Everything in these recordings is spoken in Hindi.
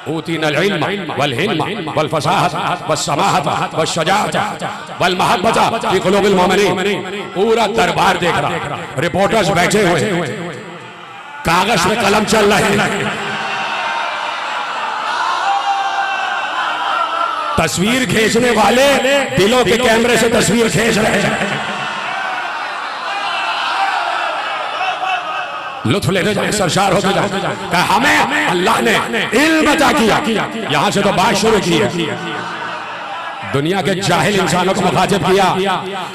ऊतीनल इल्म वल हिल्म वल फसाहत वस समाहत वस शजाअत वल महब्बत फी कुलूबिल मोमिनीन। पूरा दरबार देख रहा, रिपोर्टर्स बैठे हुए, कागज पे कलम चल रहे हैं, तस्वीर खींचने वाले दिलों के कैमरे से तस्वीर खींच रहे हैं। लुत्फ लेते जाए, सरशार होते जाए। कहा हमें अल्लाह ने इल्म अता किया। यहां से तो बात शुरू की है, दुनिया के जाहिल इंसानों को मुखातिब किया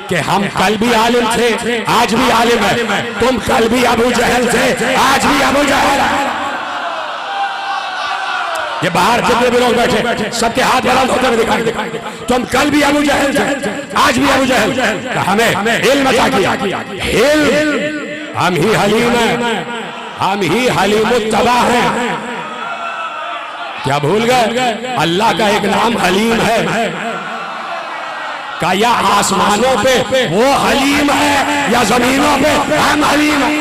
कि हम कल भी आलिम थे, आज भी आलिम है। तुम कल भी अबू जहल थे, आज भी अबू जहल है। ये बाहर जितने भी लोग बैठे, सबके हाथ बुलंद होते हुए दिखाई। तुम कल भी अबू जहल थे, आज भी अबू जहल। हमें इल्म अता किया। हम ही हलीम हैं, हम ही हलीमुत्तबा हैं। क्या भूल गए? अल्लाह का एक नाम हलीम है। का या आसमानों पे वो हलीम है या जमीनों पे हम हलीम हैं?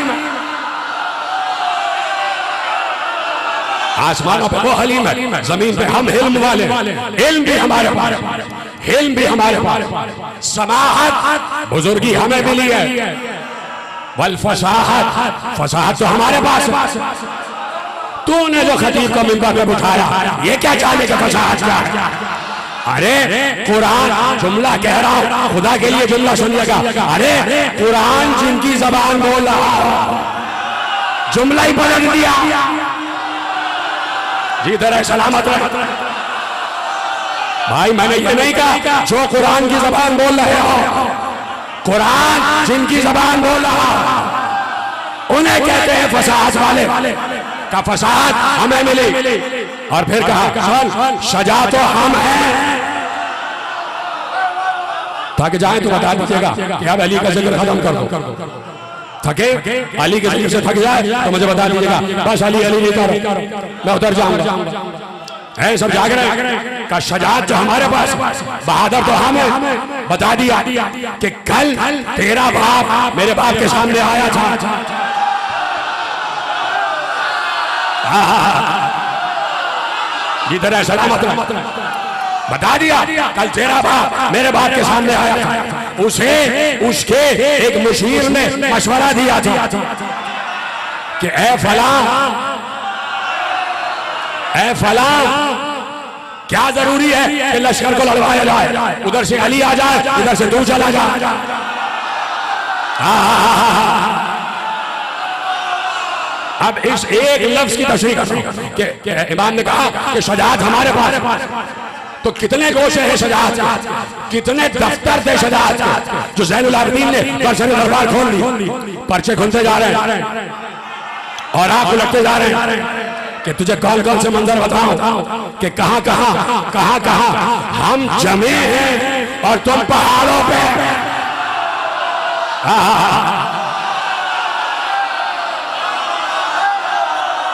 आसमानों पे वो हलीम है, जमीन पे हम हिल्म वाले। इल्म भी हमारे पास, हिल्म भी हमारे पास, समाहत बुजुर्गी हमें मिली है, वल फसाहत, फसाहत तो हमारे पास है। तूने जो खतीब को मिंबर पे बिठाया, ये क्या चाहने का फसाहत क्या है? अरे कुरान जुमला कह रहा हूं, खुदा के लिए जुमला सुनिएगा। अरे कुरान जिनकी जबान बोल रहा, जुमला ही बदल दिया। जी दर सलामत रहे भाई, मैंने ये नहीं कहा जो कुरान की जबान बोल रहे हो, कुरान जिनकी जबान बोल रहा उन्हें कहते हैं फसाहत वाले। का फसाहत हमें मिली, और फिर कहा सजा तो हम हैं। थक जाए तो बता दीजिएगा कि अब अली का जिक्र खत्म कर दो। थके अली के जिक्र से थक जाए तो मुझे बता दीजिएगा, बस अली अली नहीं करो, मैं उधर जाऊंगा। है सब जाग रहे का शजात जो हमारे पास, बहादुर तो हमें। बता दिया कि कल तेरा बाप मेरे बाप के सामने आया था, जिधर सलामत। बता दिया कल तेरा बाप मेरे बाप के सामने आया था, उसे उसके एक मुशीर ने मशवरा दिया था कि ए फलां क्या जरूरी है कि लश्कर को लड़वाया जाए, उधर से अली आ जाए, इधर से तू चला जा। अब इस एक लफ्ज की तशरीह कर इमाम ने कहा कि शजाअत हमारे पास, तो कितने गोशे हैं शजाअत, कितने दफ्तर थे शजाअत, जो ज़ैनुल आबिदीन ने बरसर दरबार खोल ली, पर्चे खुलते जा रहे हैं और आप उलटते जा रहे हैं कि तुझे कौन कौन से मंजर बताऊं कि कहां कहां हम जमे हैं और तुम पहाड़ों पे।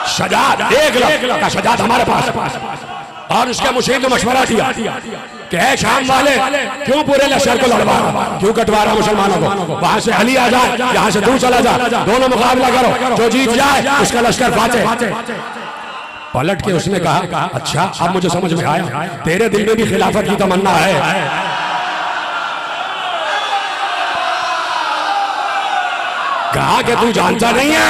शजाअत एक लफ्ज़ का शजाअत हमारे पास। और उसके मुशीर ने मशवरा दिया कि है शाम वाले क्यों पूरे लश्कर को लड़वा रहा, क्यों कटवा रहा मुसलमानों को, वहां से अली आ जाए, यहाँ से तू चला जा, दोनों मुकाबला करो, जो जीत जाए उसका लश्कर फाते। पलट के उसने कहा अच्छा अब मुझे समझ में आया, तेरे दिल में भी खिलाफत की तमन्ना है। कहा कि तू जानता नहीं है,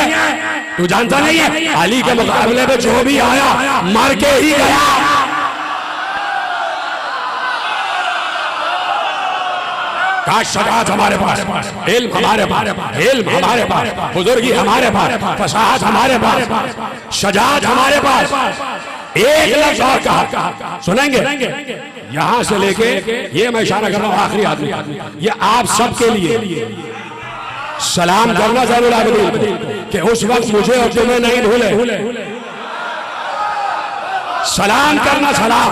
तू जानता नहीं है अली के मुकाबले में जो भी आया मर के ही गया। शजाअत हमारे पास, इल्म हमारे पास, इल्म हमारे पास, बुजुर्गी हमारे पास, फसाहत हमारे पास, शजाअत हमारे पास। एक लफ्ज़ और कहा, सुनेंगे यहां से लेके ये मैं इशारा कर रहा हूं आखिरी आदमी, ये आप सबके लिए सलाम करना ज़ैनुल आबिदीन कि उस वक्त मुझे और तुम्हें नहीं भूले। सलाम करना, सलाम,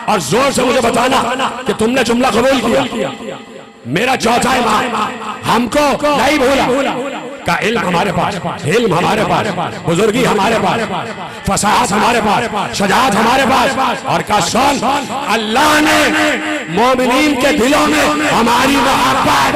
और जोर से मुझे बताना कि तुमने जुमला कबूल किया। मेरा चौथा इमाम हमको नहीं भूला। का इल्म हमारे पास, इल्म हमारे पास, बुजुर्गी हमारे पास, फसाहत हमारे पास, शजाअत हमारे पास, और का सुन अल्लाह ने मोमिनीन के दिलों में हमारी मोहब्बत।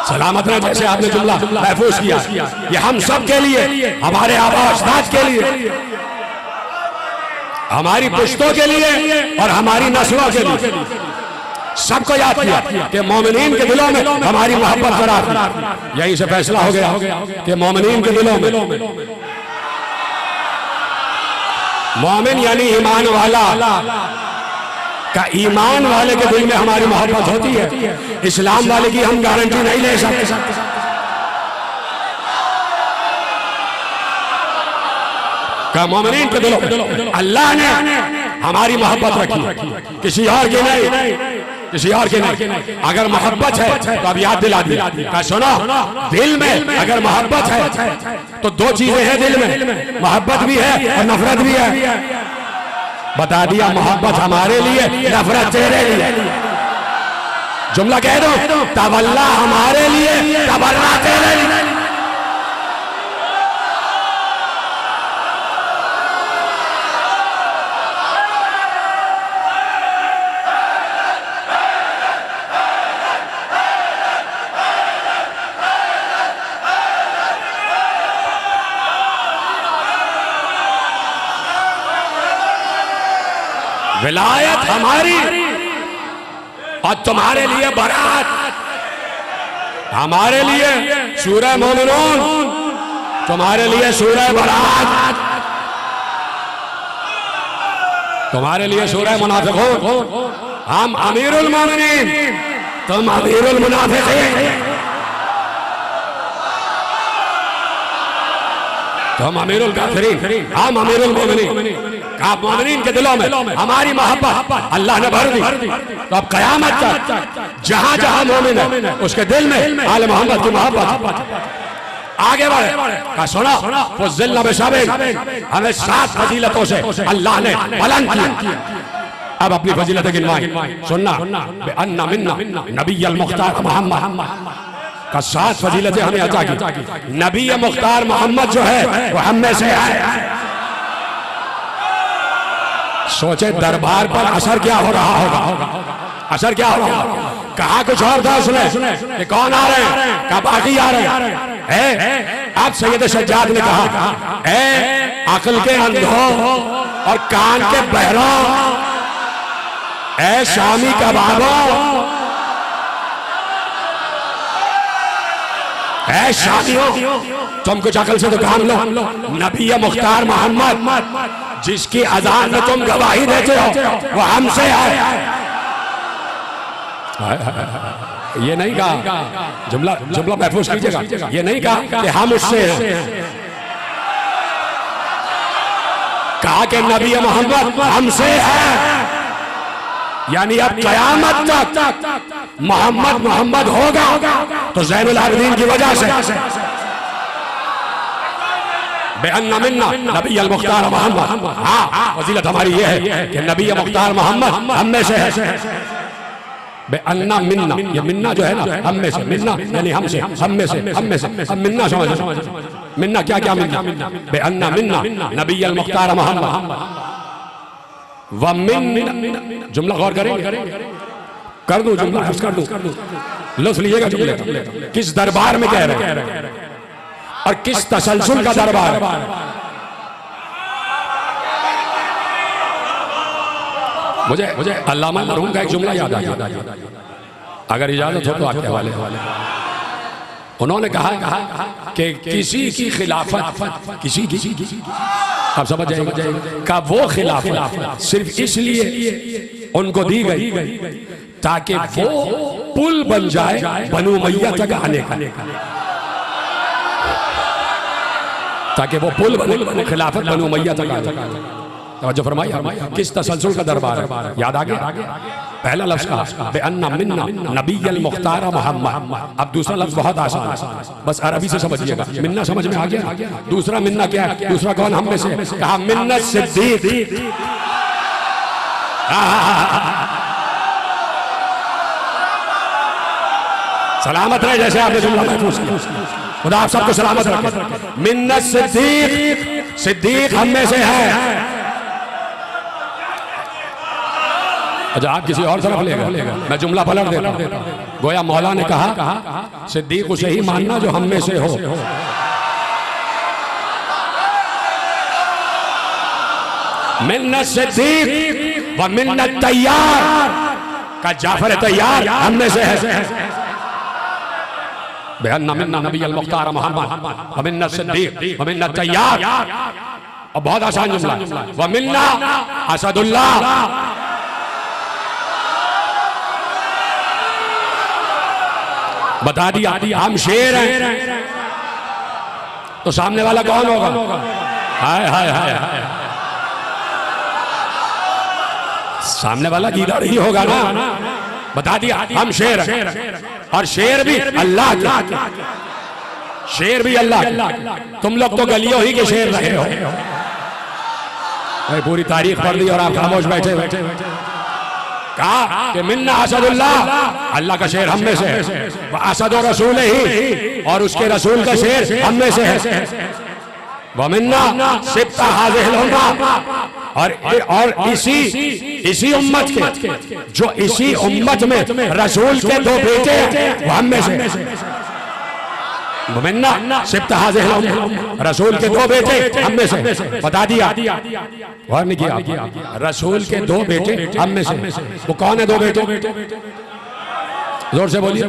सलामत रहे। जैसे आपने जुमला महफूज किया, ये हम सब के लिए, हमारे आबा अजदाद के लिए, हमारी पुश्तों के लिए और हमारी नस्लों के लिए, सबको याद किया कि मोमिनीन के दिलों में हमारी मोहब्बत करार। यहीं से फैसला हो गया कि मोमिनीन के दिलों में, मोमिन यानी ईमान वाला का, ईमान वाले के दिल में हमारी मोहब्बत होती है। इस्लाम वाले की हम गारंटी नहीं ले सकते। का मोमिनीन के दिलों अल्लाह ने हमारी मोहब्बत रखी, किसी और की नहीं, किसी और की नहीं। अगर मोहब्बत है तो अब याद दिला दी, सुनो, दिल में अगर मोहब्बत है तो दो चीजें हैं दिल में, मोहब्बत भी है और नफरत भी है। बता दिया, मोहब्बत हमारे लिए, नफरत तेरे लिए। जुमला कह दो, तवल्ला हमारे लिए, तबर्रा तेरे लिए। विलायत हमारी और तुम्हारे लिए बरात, हमारे लिए सूरह मोमिनून, तुम्हारे लिए सूरह बरात, तुम्हारे लिए सूरह मुनाफिकून। हम अमीरुल मोमिनीन, तुम अमीरुल मुनाफिकीन। तुम अमीरुल काफिरीन, हम अमीरुल मोमिनीन। आप मोमिनीन के दिलों में हमारी मोहब्बत अल्लाह ने भर दी। तो अब कयामत तक जहां जहां मोमिन है उसके दिल में आले मोहम्मद की मोहब्बत। आगे बढ़े का सुना, फुज़िलना बिशबीन, हमें 7 फजीलतों से अल्लाह ने बुलंद किया। अब अपनी फजीलतें गिनवाएं, सुनना, अन्ना मिन्ना नबिय्युल मुख्तार मोहम्मद का 7 फजीलतें हमें अता की। नबी मुख्तार मोहम्मद जो है वो हम में से है। सोचे दरबार पर असर क्या हो रहा होगा, असर क्या हो रहा होगा। कहा कुछ और था उसने कि कौन आ रहे हैं, कहा बाकी आ रहे हैं। अब सैयद सज्जाद ने कहा, ए अक्ल के अंधों और कान के बहरों, ए शामी कबाबों, ऐ शादियों, तुम कुछ अकल से तो काम लो। नबी मुख्तार मोहम्मद जिसकी अजान में तुम गवाही देते हो वो हमसे है। ये नहीं कहा, जुमला जुमला महफूज कीजिएगा, ये नहीं कहा कि हम उससे हैं, कहा कि नबी मोहम्मद हमसे है। यानी अब कयामत तक मोहम्मद मोहम्मद होगा तो ज़ैनुल आबिदीन की वजह से। बेअन्ना मिन्ना नबिय्युल मुख्तार मोहम्मद, हाँ फजीलत हमारी ये है कि नबी मुख्तार मोहम्मद हम में से है। बेअन्ना मिन्ना, ये मिन्ना जो है ना हम में से, मिन्ना यानी हमसे, हम में से, हम में से। अब मिन्ना समझ, मिन्ना क्या क्या मिन्ना, बेअन्ना मिन्ना नबिय्युल मुख्तार मोहम्मद व मिन, जुमला गौर करेंगे, कर दूं जुमला, कर दूं, लुत्फ लीजिएगा जुमले। किस दरबार में कह रहे हैं और किस तसलसल का दरबार। मुझे अल्लामा मरहूम का एक जुमला याद आ गया, अगर इजाजत हो तो आपके हवाले। उन्होंने कहा कि किसी की खिलाफत, किसी आप समझ जाएंगे का वो खिलाफत सिर्फ इसलिए उनको दी गई ताकि वो पुल बन जाए बनु उमय्या तक आने का, ताकि वो पुल बने खिलाफत बनु उमय्या तक आ जाए। तवज्जो फरमाइए, किस तसलसल का दरबार है, याद आ गया। पहला लफ्ज कहा बेअन्ना मिन्ना नबिय्युल मुख्तार मोहम्मद। अब दूसरा लफ्ज बहुत आसान है, बस अरबी से समझिएगा। मिन्ना समझ में आ गया। दूसरा मिन्ना क्या है, दूसरा कौन हम में से, कहा मिन्नत सिद्दीक। सलामत रहे, जैसे आपने जुमला महफूज किया, खुदा आप सबको सलामत रखे। मिन्नत सिद्दीक, सिद्दीक हम में से है। अच्छा आप किसी और तरफ लेगा, मैं जुमला पलट देता हूं। गोया मौला ने कहा सिद्दीक उसे ही मानना जो हम में से हो। मिन्नत सिद्दीक व मिन्नत तैयार का जाफर तैयार हम में से है। बेहन्ना मिन्ना नबी अल मुख्तार मोहम्मद व मिन्नत सिद्दीक व मिन्नत तैयार। और बहुत आसान जुमला, व मिन्ना असदुल्लाह। बता दिया हम शेर हैं, तो सामने वाला कौन होगा? हाय हाय हाय हाय, सामने वाला गीदड़ ही होगा ना। बता दिया हम शेर हैं, और शेर भी अल्लाह का, शेर भी अल्लाह। तुम लोग तो गलियों ही के शेर रहे हो। भाई पूरी तारीख पढ़ दी और आप खामोश बैठे बैठे कहा कि मिन्ना असदुल्लाह, अल्लाह का शेर हम में से है। असद और रसूल ही, और उसके रसूल का शेर हम में से है। वमिन्ना सिब्ता हाज़िहिल उम्मा, और इसी उम्मत के, जो इसी उम्मत में रसूल के दो बेटे हैं वो हम में से। वमिन्ना सिब्ता हाज़िहिल उम्मा, रसूल के दो बेटे हम में से। बता दिया और नहीं किया, रसूल के दो बेटे हम में से। वो कौन है दो बेटे? जोर से बोलिए।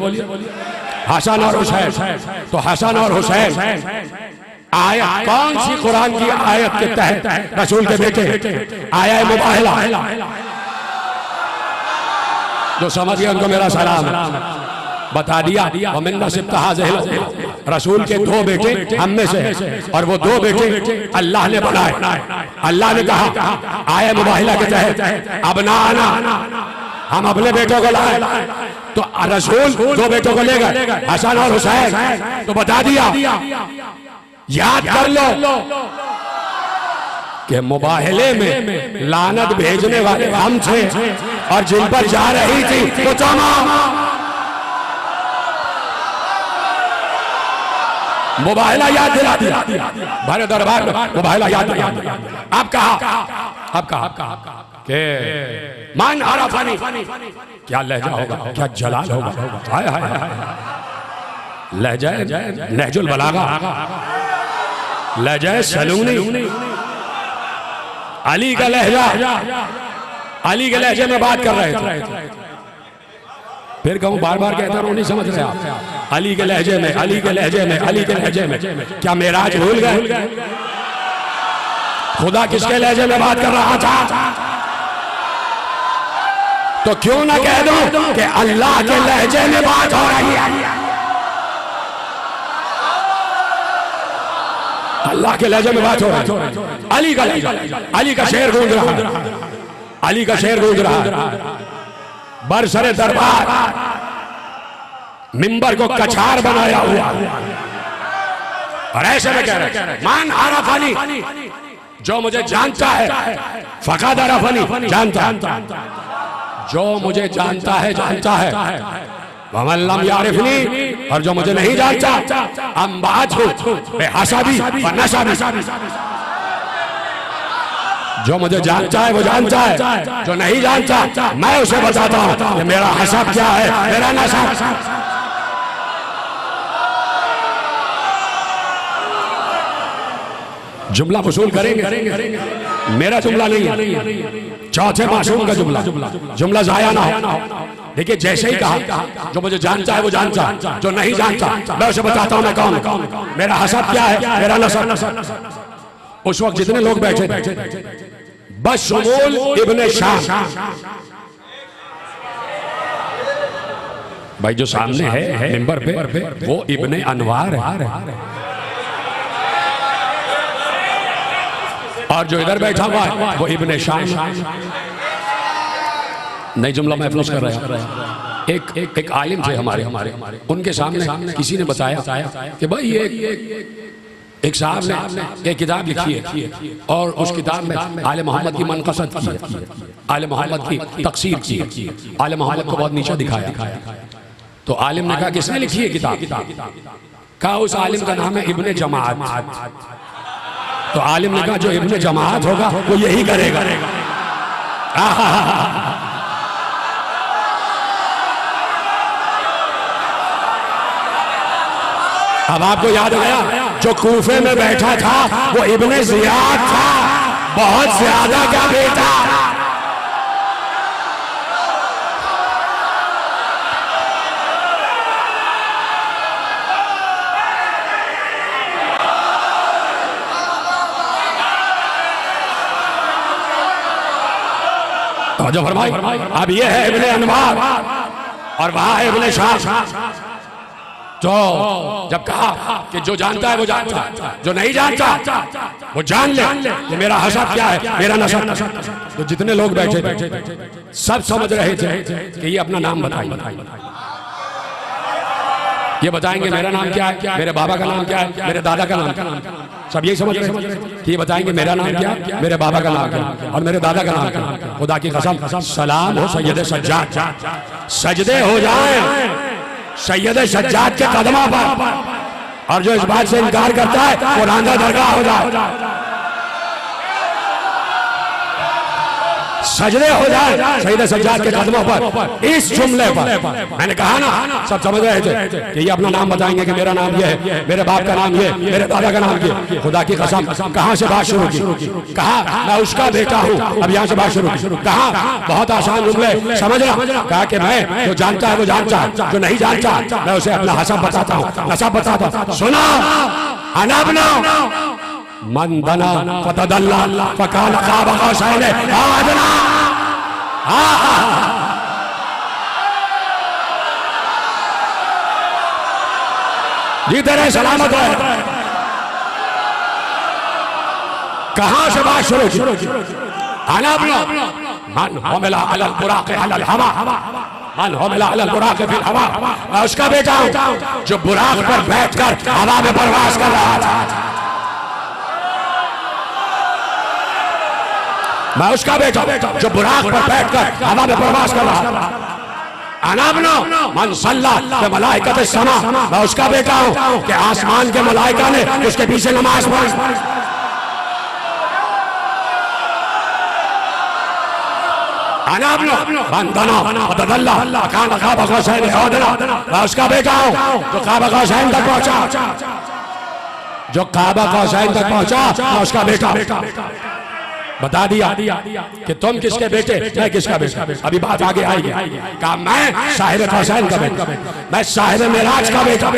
हसन और हुसैन। तो हसन और हुसैन आयत कौन सी कुरान की आयत के तहत रसूल के बेटे? आया मुबाहला। जो समझ गया उनको मेरा सलाम। बता दिया रसूल के दो बेटे हम में से हैं, और वो दो बेटे अल्लाह ने बनाए। अल्लाह ने कहा आया मुबाहला के तहत अब ना आना, हम अपने बेटों को लाए, तो रसूल दो बेटों को ले गए, हसन और हुसैन। तो बता दिया, याद कर लो कि मुबाहले में लानत भेजने वाले हम थे, और जिन पर जा रही थी वो तमाम मुबाहला याद दिला दिया। भरे दरबार में मुबाहला याद दिला। अब कहा के मान आराफानी, क्या लहजा होगा, क्या जलाल होगा। हाय हाय हाय, लहजा नहजुल बलागा, लहजा सलूनी, अली का लहजा, अली के लहजे में बात कर रहे थे। फिर कहूं बार बार कहता हूं, नहीं समझ रहे आप? अली के लहजे में, अली के लहजे में, अली के लहजे में। क्या मेराज भूल गए? खुदा किसके लहजे में बात कर रहा था? तो क्यों ना कह दो कि अल्लाह के लहजे में बात हो रही है। अल्लाह के लहजे में बात हो रही है। अली का लहजा, अली का शेर गूंज रहा है, अली का शेर गूंज रहा है। बरसरे दरबार मिंबर को कछार बनाया हुआ, और ऐसे में कह रहे मान आराफानी, जो मुझे जानता है, फकाद आराफानी, जानता है, जो मुझे जानता है जानता है, वमल्लम यारिफनी, और जो मुझे नहीं जानता अम्बाज हूं बेहसाबी व नसाबी। जो मुझे जानता है वो जानता है, जो नहीं जानता मैं उसे बताता हूं कि मेरा हसाब क्या है, मेरा नसाब। जुमला वसूल करेंगे, मेरा जुमला नहीं है, चौथे मासूम का जुमला, जुमला जाया ना हो। देखिए जैसे ही कहा, जो मुझे जानता है वो जानता, जो नहीं जानता मैं उसे बताता हूं मैं कौन, मेरा हसाब क्या है, मेरा नसाब। उस वक्त जितने लोग बैठे बशमूल इब्ने शाम, भाई जो सामने है मिंबर पे वो इब्ने अनवार है, और जो इधर बैठा हुआ है वो इब्ने शाम। नई जुमला महफूज कर रहे हैं। एक आलिम थे हमारे, उनके सामने किसी ने बताया कि भाई एक साहब ने एक किताब लिखी है, और उस किताब में आले मोहम्मद की मनक़सद की है, आले मोहम्मद की तक़सीर की है, आले मोहम्मद को बहुत नीचा दिखाया। तो आलिम ने कहा किसने लिखी है किताब? कहा उस आलिम का नाम है इब्ने जमाअत। तो आलिम ने कहा जो इब्ने जमाअत होगा वो यही करेगा। अब आपको याद आया जो कूफे में बैठा था वो इब्ने जियाद था, बहुत ज्यादा का बेटा। जो फरमाई अब ये है इब्ने अनवार और वहां है इब्ने शाह। तो जब कहा कि जो जानता है वो जानता है, जो नहीं जानता वो जान ले कि मेरा हसब क्या है, मेरा नसब। तो जितने लोग बैठे थे सब समझ रहे थे कि ये अपना नाम बताएंगे, ये बताएंगे मेरा नाम क्या है, मेरे बाबा का नाम क्या है, मेरे दादा का नाम क्या है। सब यही समझ रहे थे कि ये बताएंगे मेरा नाम क्या है, मेरे बाबा का नाम क्या है और मेरे दादा का नाम क्या है। खुदा की कसम सलाम हो सैयद सज्जाद, सजदे हो जाए सैयद सज्जाद के कदमों पर, और जो इस बात से इनकार करता है वो रांधा दरगाह हो जाए, सजदे हो जाए सैयद सज्जाद के कदमों पर। इस जुमले पर मैंने कहा ना सब समझ रहे थे कि ये अपना नाम बताएंगे कि मेरा नाम ये है, मेरे बाप का नाम ये, मेरे दादा का नाम ये। खुदा की कसम कहां से बात शुरू की, कहा मैं उसका बेटा हूं। अब यहां से बात शुरू की, कहा बहुत आसान जुमले समझना। कहा कि मैं जो जानता है वो जानता है, जो नहीं जानता मैं उसे अपना हसब बताता हूं, नसब बताता हूं। सुना अनबना मन बना फतदल्ला फकान क़ाब क़ौसैन औ अदना। जी तेरे सलामत है। कहां से बात शुरू की? अनबना मन हुमिला अलल बुराक़ अलल हवा, मन हुमिला अलल बुराक़ फिल हवा। मैं उसका बेटा हूं जो बुराक पर बैठकर हवा में परवास कर रहा था। मैं उसका बेटा जो बुराक पर बैठकर हवा में प्रवास कर रहा था। अनाबना मन सल्ला के मलाइकत समा, मैं उसका बेटा हूं कि आसमान के मलाइका ने उसके पीछे नमाज पढ़ी। अनाबना मन दना फतदल्ला फकान क़ाब क़ौसैन औ अदना। मैं उसका बेटा हूं जो क़ाब क़ौसैन तक पहुंचा, जो क़ाब क़ौसैन तक पहुंचा। मैं उसका बेटा बता दिया कि तुम किसके बेटे, मैं किसका बेटा। अभी बात आगे आएगी। कहा मैं साहिब क़ौसैन का बेटा, मैं साहिब मेराज का बेटा,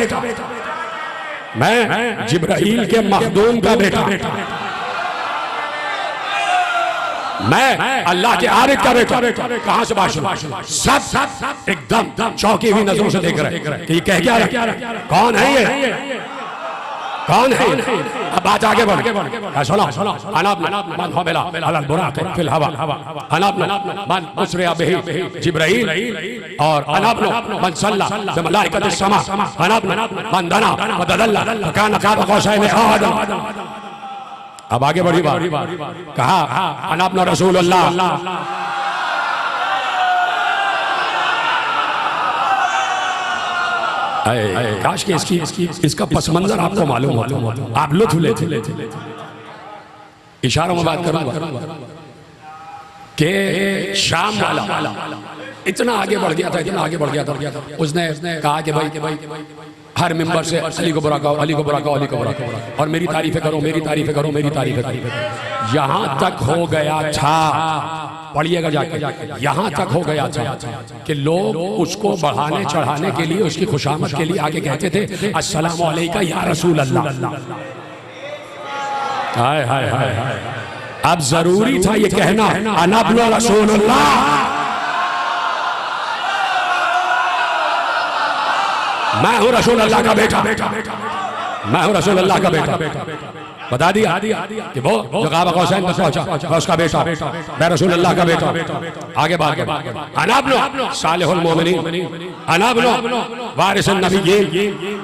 मैं जिब्राईल के मखदूम का बेटा, मैं अल्लाह के आरिफ का बेटा। कहां से बात शुरू? सब एकदम चौंकी हुई नजरों से देख रहे कि ये कह क्या रहा, कौन है ये, कौन है? अब बात आगे बढ़। सुनो अनबना मन हुमिला अलल बुराक़ फिल हवा, अनबना मन उसरिया बिही जिब्राईल, और अनबना मन सल्ला बि मलाइकत समा, अनबना मन दना फतदल्ला फकान क़ाब क़ौसैन औ अदना। अब आगे बढ़ी बात। कहा अनबना रसूलुल्लाह। काश के इसका पस मंजर आपको मालूम हो, आप लुत्फ लेते। इशारों में बात करूंगा कि शाम वाला इतना आगे बढ़ गया था, इतना आगे बढ़ गया था। उसने कहा कि भाई हर मिंबर से अली को बुरा कहो, अली को बुरा कहो, अली को बुरा कहो, और मेरी तारीफें करो, मेरी तारीफें करो, मेरी तारीफें करो। यहां तक हो गया था, पढ़िएगा जाके, यहां तक हो गया था कि लोग उसको बढ़ाने चढ़ाने के लिए, उसकी खुशामद के लिए आगे कहते थे अस्सलामु अलैका या रसूल अल्लाह। हाय हाय हाय। अब जरूरी था ये कहना अनबना रसूलुल्लाह, मैं हूं रसूल अल्लाह का बेटा, मैं हूं रसूल अल्लाह का बेटा। बता दिया कि वो जो क़ाब क़ौसैन तक पहुंचा, मैं उसका बेटा, मैं रसूल अल्लाह का बेटा। आगे बात अनबना सालिहुल मोमिनीन, अनबना वारिसुन नबिय्यीन,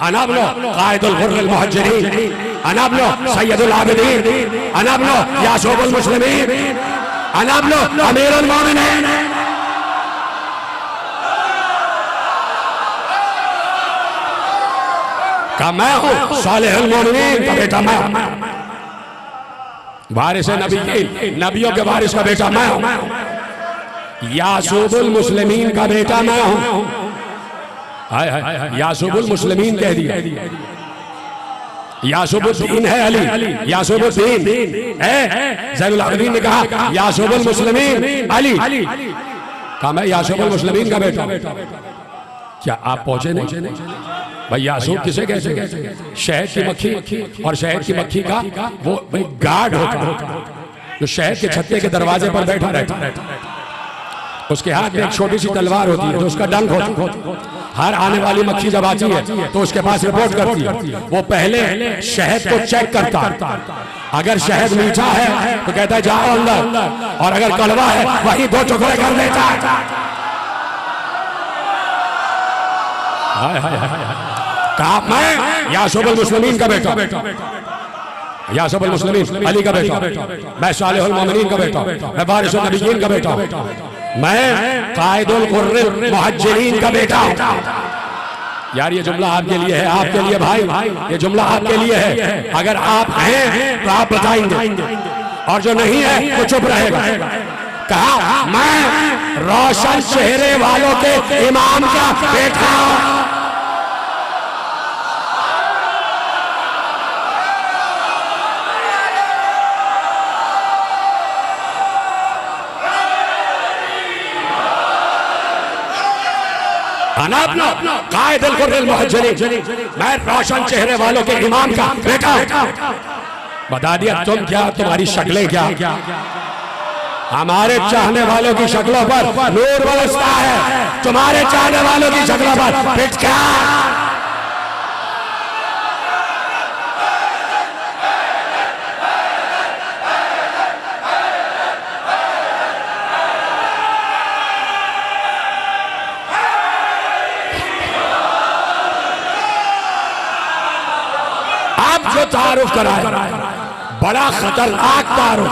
अनबना क़ाइदुल गुर्रिल मुहज्जिरीन, अनबना सय्यदुल आबिदीन, अनबना यासूबुल मुस्लिमीन, अनबना अमीरुल मोमिनीन। का मैं हूं सालिहुल मोमिनीन का बेटा, मैं हूं वारिस नबीयीन, नबियों के वारिस का बेटा मैं हूं। यासूबुल मुस्लिमीन का बेटा मैं हूं। हाय हाय, यासूबुल मुस्लिमीन कह दिया। यासुबुद्दीन है अली, यासुबुद्दीन है। ज़ैनुल आबिदीन ने कहा यासुबुल मुस्लिमीन अली, कहा मैं यासुबुल मुस्लिमीन का बेटा। क्या आप पहुंचे नहीं? भाई यासूब किसे कहते हैं? शहद की मक्खी, और शहद की मक्खी का वो गार्ड होता है जो शहद के छत्ते के दरवाजे पर बैठा रहता है। उसके हाथ में एक छोटी सी तलवार होती है जो उसका डंक होता है। हर आने वाली मक्खी जब आती है तो उसके पास रिपोर्ट करती है। वो पहले शहद को चेक करता है, अगर शहद मीठा है तो कहता है जाओ अंदर, और अगर कड़वा है वही 2 टुकड़े कर देता है। कहा मैं यासूबुल मुस्लिमीन का बेटा, यासूबुल मुस्लिमीन अली का बेटा, मैं सालिहुल मोमिनीन का बेटा, मैं वारिसुन नबिय्यीन का बेटा, मैं कायदुल कुर्रिल मुहज्जिरीन का बेटा। यार ये जुमला आपके लिए है, आपके लिए भाई, ये जुमला आपके लिए है। अगर आप हैं तो आप बताएंगे, और जो नहीं है वो चुप रहेगा। कहा मैं रोशन चेहरे वालों के इमाम का बेटा। कायदुल कुर्रिल मुहज्जिरीन, मैं रोशन चेहरे वालों के इमाम का बेटा। बता दिया तुम क्या, तुम्हारी शक्लें क्या। हमारे चाहने वालों की शक्लों पर नूर बरसता है, तुम्हारे चाहने वालों की शक्लों पर फिटकार। जो तारुफ कराया बड़ा खतरनाक तारुफ,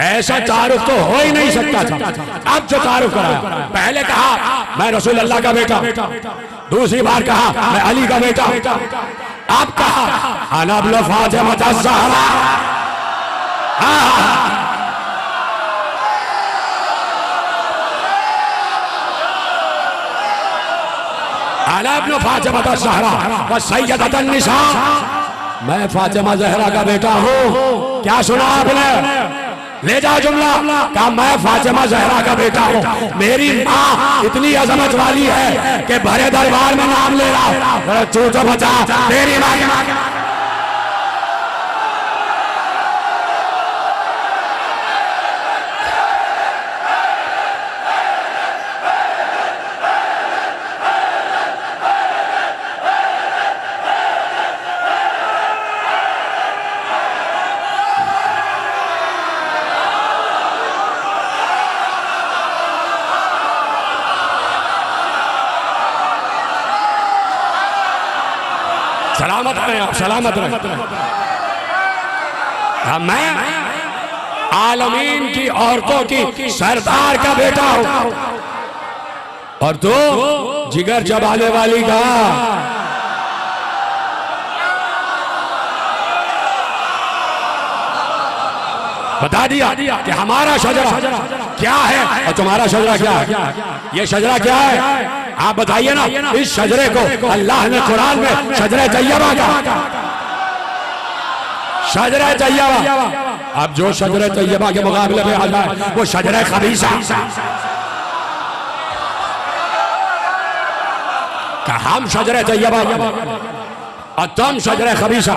ऐसा तारुफ तो हो ही नहीं सकता था। अब जो तारुफ कराया, पहले कहा मैं रसूल अल्लाह का बेटा, दूसरी बार कहा मैं अली का बेटा, अब कहा अना इब्न फातिमा ज़हरा। अना इब्न फातिमा ज़हरा व सय्यदतुन निसा, मैं फातिमा ज़हरा का बेटा हूँ। क्या सुना आपने? ले जाओ जुमला। कहा मैं फातिमा ज़हरा का बेटा हूँ। मेरी माँ इतनी अजमत वाली है कि भरे दरबार में नाम ले रहा। तू तो बचा तेरी माँ के। सलामत रहे आप, सलामत रहे। मैं आलमीन की औरतों की सरदार का बेटा हूं, और तो जिगर चबाने वाली का। बता दिया कि हमारा शजरा क्या है और तुम्हारा शजरा क्या है। ये शजरा क्या है आप बताइए ना। इस शजरे को अल्लाह ने कुरान में शजरे तैयबा कहा, शजरे तैयबा। अब जो शजरे तैयबा के मुकाबले में आ जाए वो शजरे खबीसा। हम शजरे तैयबा और तुम शजरे खबीसा।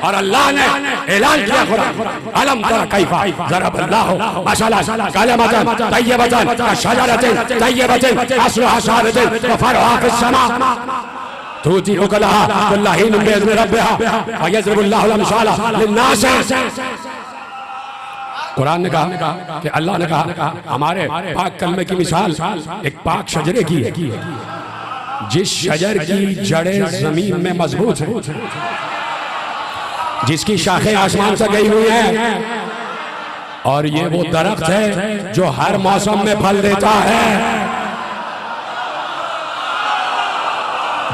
और अल्लाह ने ऐलान किया कुरान, अलम तरा कैफा ज़रबल्लाहु मसलन कलिमतन तय्यबतन कशजरतिन तय्यबतिन अस्लुहा साबितुन व फरउहा फिस्समा तुती उकलहा कुल्ला हीन बिइज़्नि रब्बिहा व यज़रिबुल्लाहु अल-अमसाला लिन्नास। कुरान ने कहा कि अल्लाह ने कहा हमारे पाक कलमे की मिसाल एक पाक शजरे की है, जिस शजर की जड़ें जमीन में मजबूत हैं, जिसकी शाखें आसमान से गई हुई हैं, और ये वो दरख्त है जो हर मौसम में फल देता है,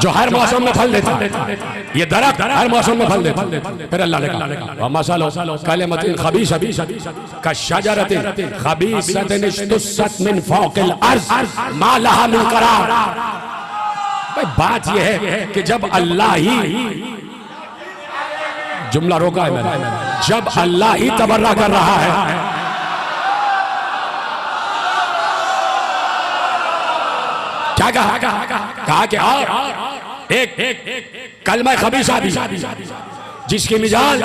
जो हर मौसम में फल देता है। ये दरख्त हर मौसम में फल देता है। फिर अल्लाह ने कहा मसलो कलिमतिन खबीसतिन कशजरतिन खबीसतिन इज्तुस्सत मिन फौकिल अर्ज़ मा लहा मिन करार। भाई बात यह है कि जब अल्लाह ही जुमला रोका है मैंने। जब अल्लाह ही तबर्रा कर रहा है, क्या कहा? कहा कि एक कलमा खबीसा दी जिसकी मिसाल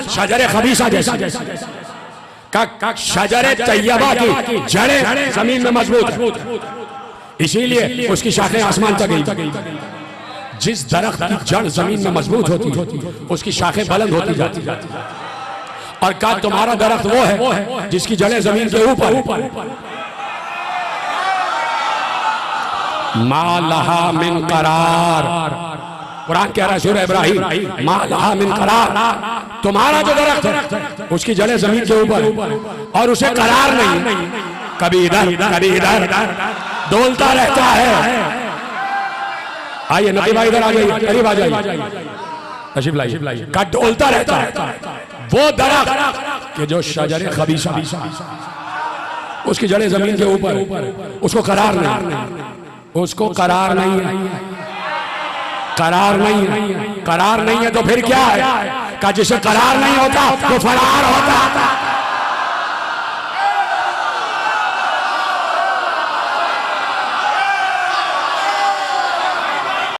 शजरे खबीसा जैसी। शजरे तैयबा की जड़ें जमीन में मजबूत है, इसीलिए उसकी शाखें आसमान तक गई। जिस दरख्त की जड़ जमीन में मजबूत होती उसकी शाखें बुलंद होती जाती। और कहा तुम्हारा दरख्त वो है जिसकी जड़ें जमीन के ऊपर। मा लहा मिन करार, कुरान कह रहा है सूरह इब्राहिम, मा लहा मिन करार। तुम्हारा जो दरख्त है उसकी जड़ें जमीन के ऊपर और उसे करार नहीं, कभी इधर कभी इधर डोलता रहता है। आइए नबी भाई इधर आ जाइए, करीब आ जाइए, तशरीफ लाइए। का डोलता रहता है वो दरख्त कि जो शजरे खबीसा, उसकी जड़ें जमीन के ऊपर, उसको करार नहीं, उसको करार नहीं है, करार नहीं है। करार नहीं है तो फिर क्या है? का जिसे करार नहीं होता वो फरार होता।